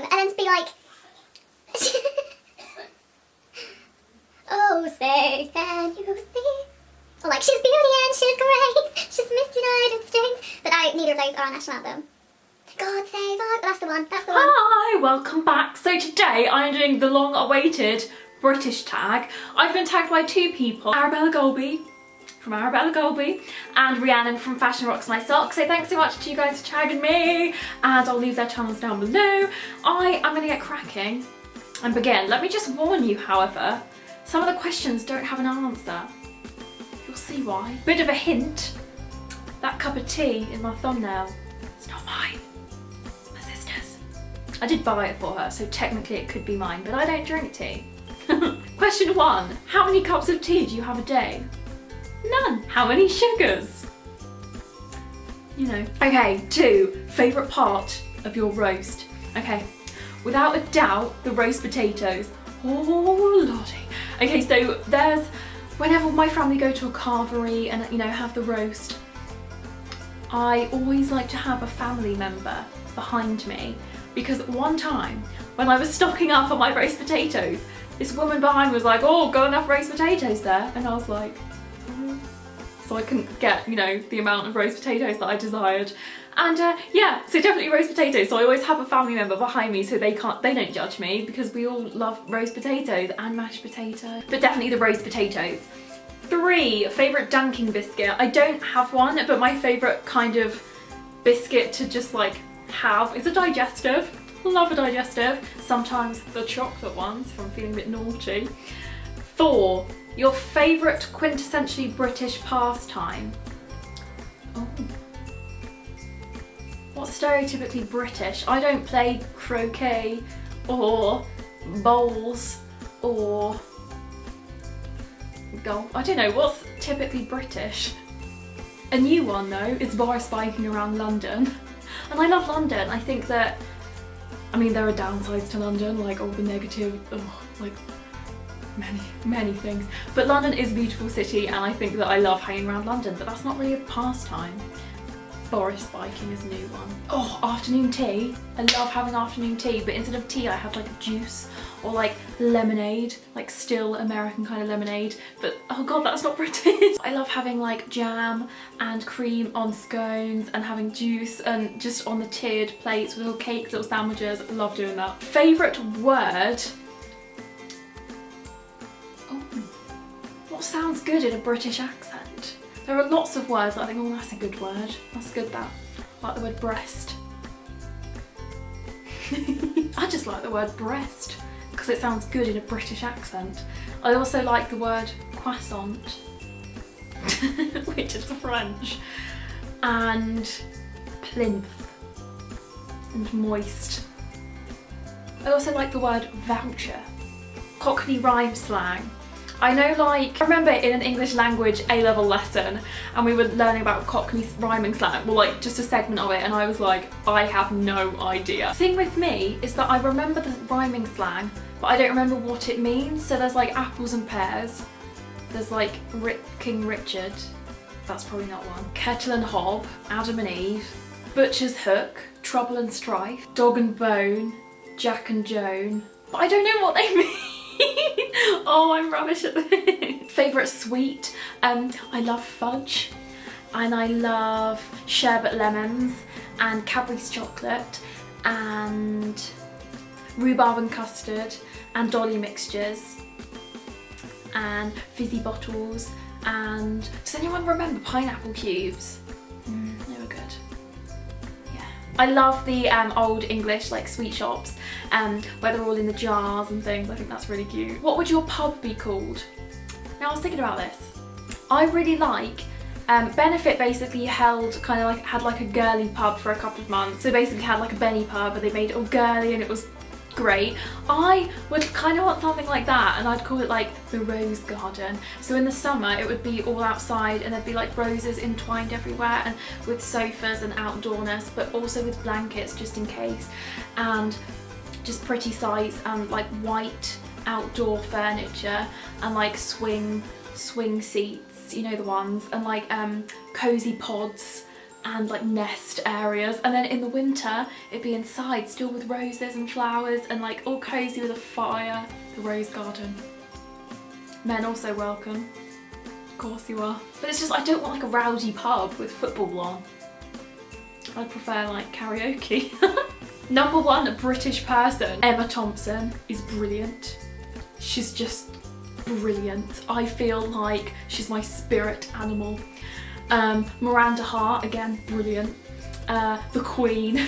them and then to be like, oh, say, can you see? Or like, she's beauty and she's great, she's Miss United States. But neither of those are our national anthem. God save us, that's the one, that's the one. Hi, welcome back. So today I'm doing the long-awaited British tag. I've been tagged by two people, Arabella Golby from Arabella Golby and Rhiannon from Fashion Rocks My Socks. So thanks so much to you guys for tagging me, and I'll leave their channels down below. I am going to get cracking and begin. Let me just warn you, however, some of the questions don't have an answer. You'll see why. Bit of a hint, that cup of tea in my thumbnail, it's not mine. It's my sister's. I did buy it for her, so technically it could be mine, but I don't drink tea. Question 1. How many cups of tea do you have a day? None. How many sugars? You know. Okay, 2. Favourite part of your roast? Okay, without a doubt, the roast potatoes. Oh lordy. Okay, so there's, whenever my family go to a carvery and, you know, have the roast, I always like to have a family member behind me, because one time when I was stocking up on my roast potatoes, this woman behind me was like, oh, got enough roast potatoes there? And I was like, oh. So I couldn't get, you know, the amount of roast potatoes that I desired. And yeah, so definitely roast potatoes. So I always have a family member behind me so they don't judge me, because we all love roast potatoes and mashed potatoes. But definitely the roast potatoes. 3. Favourite dunking biscuit. I don't have one, but my favourite kind of biscuit to just like have is a digestive. Love a digestive. Sometimes the chocolate ones if I'm feeling a bit naughty. 4. Your favourite quintessentially British pastime. Oh. What's stereotypically British? I don't play croquet or bowls or golf. I don't know, what's typically British? A new one though is bar spiking around London. And I love London. I think that, I mean, there are downsides to London, like all the negative, like many things. But London is a beautiful city, and I think that I love hanging around London, but that's not really a pastime. Forest biking is a new one. Oh, afternoon tea. I love having afternoon tea, but instead of tea I have like a juice or like lemonade, like still American kind of lemonade, but oh god, that's not British. I love having like jam and cream on scones and having juice and just on the tiered plates with little cakes, little sandwiches. I love doing that. Favourite word? Oh, what sounds good in a British accent? There are lots of words that I think, oh, that's a good word. That's good, that. Like the word breast. I just like the word breast because it sounds good in a British accent. I also like the word croissant, which is French, and plinth and moist. I also like the word voucher. Cockney rhyme slang. I know, like, I remember in an English language A-level lesson and we were learning about Cockney rhyming slang, well, like just a segment of it, and I was like, I have no idea. The thing with me is that I remember the rhyming slang, but I don't remember what it means. So there's like apples and pears, there's like King Richard, that's probably not one, kettle and hob, Adam and Eve, butcher's hook, trouble and strife, dog and bone, Jack and Joan, but I don't know what they mean. Oh, I'm rubbish at this. Favourite sweet? I love fudge, and I love sherbet lemons and Cadbury's chocolate and rhubarb and custard and dolly mixtures and fizzy bottles. And does anyone remember pineapple cubes? They were good. I love the old English like sweet shops where they're all in the jars and things. I think that's really cute. What would your pub be called? Now I was thinking about this. I really like Benefit basically had like a girly pub for a couple of months. So basically had like a Benny pub, but they made it all girly and it was great. I would kind of want something like that, and I'd call it like the Rose Garden. So in the summer it would be all outside and there'd be like roses entwined everywhere, and with sofas and outdoorness, but also with blankets just in case, and just pretty sights and like white outdoor furniture and like swing seats, you know, the ones, and like cozy pods and like nest areas, and then in the winter it'd be inside still with roses and flowers and like all cozy with a fire. The rose garden. Men also welcome. Of course you are. But it's just, I don't want like a rowdy pub with football on. I'd prefer like karaoke. Number 1 British person. Emma Thompson is brilliant. She's just brilliant. I feel like she's my spirit animal. Miranda Hart, again, brilliant. The Queen.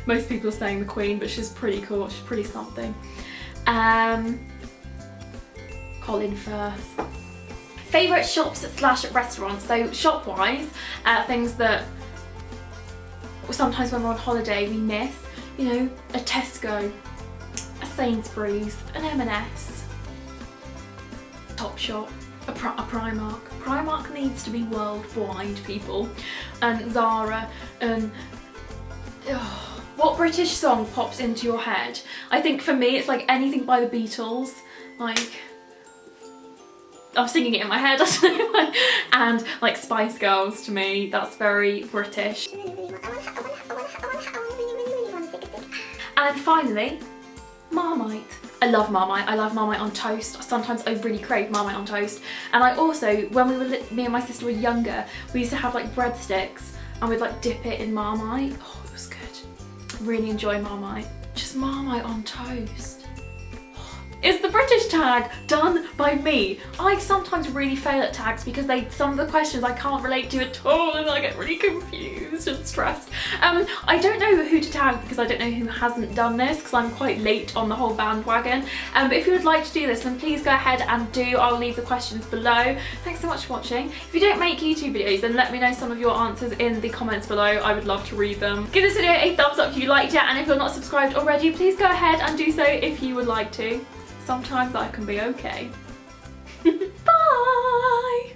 Most people are saying the Queen, but she's pretty cool. She's pretty something. Colin Firth. Favourite shops / restaurants. So shop-wise, things that sometimes when we're on holiday we miss. You know, a Tesco, a Sainsbury's, an M&S, Topshop, a Primark. Primark needs to be worldwide, people. And Zara, and what British song pops into your head? I think for me it's like anything by the Beatles, like I'm singing it in my head, I don't know. And like Spice Girls, to me, that's very British. And finally, Marmite. I love Marmite. I love Marmite on toast. Sometimes I really crave Marmite on toast. And I also, when we were, me and my sister were younger, we used to have like breadsticks and we'd like dip it in Marmite. Oh, it was good. Really enjoy Marmite. Just Marmite on toast. Is the British tag done by me? I sometimes really fail at tags because some of the questions I can't relate to at all and I get really confused and stressed. I don't know who to tag because I don't know who hasn't done this because I'm quite late on the whole bandwagon. But if you would like to do this, then please go ahead and do. I'll leave the questions below. Thanks so much for watching. If you don't make YouTube videos, then let me know some of your answers in the comments below. I would love to read them. Give this video a thumbs up if you liked it, and if you're not subscribed already, please go ahead and do so if you would like to. Sometimes I can be okay.